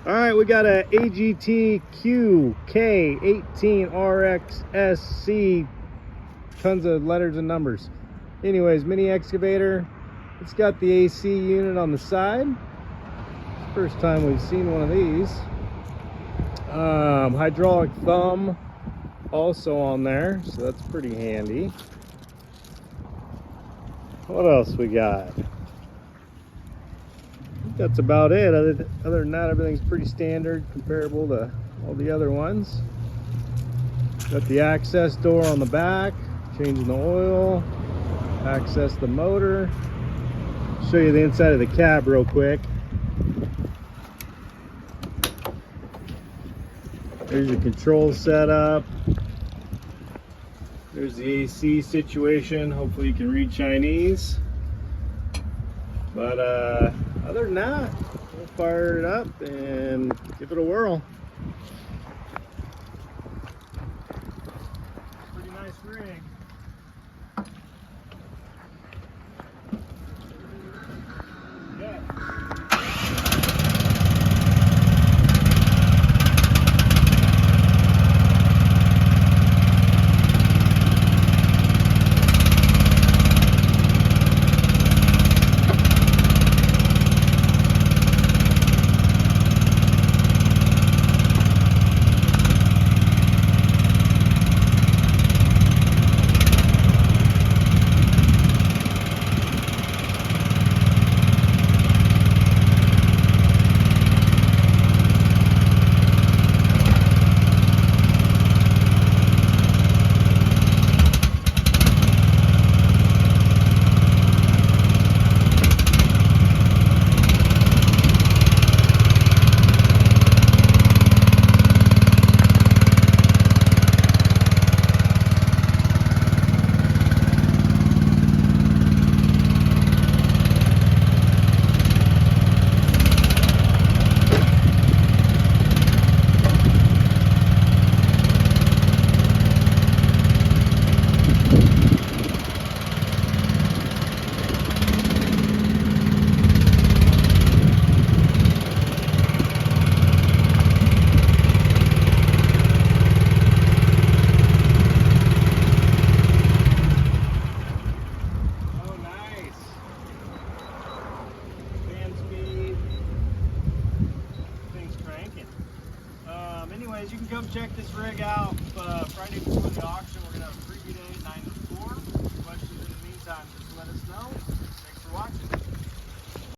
All right, we got a AGT QK18RKS-C. Tons of letters and numbers. Anyways, mini excavator. It's got the AC unit on the side. First time we've seen one of these. Hydraulic thumb also on there, so that's pretty handy. What else we got? I think that's about it. Other than that, everything's pretty standard, comparable to all the other ones. Got the access door on the back, changing the oil, access the motor. Show you the inside of the cab real quick. There's the control setup. There's the AC situation. Hopefully you can read Chinese. But other than that, we'll fire it up and give it a whirl. Pretty nice rig. Yeah. Anyways, you can come check this rig out Friday before the auction.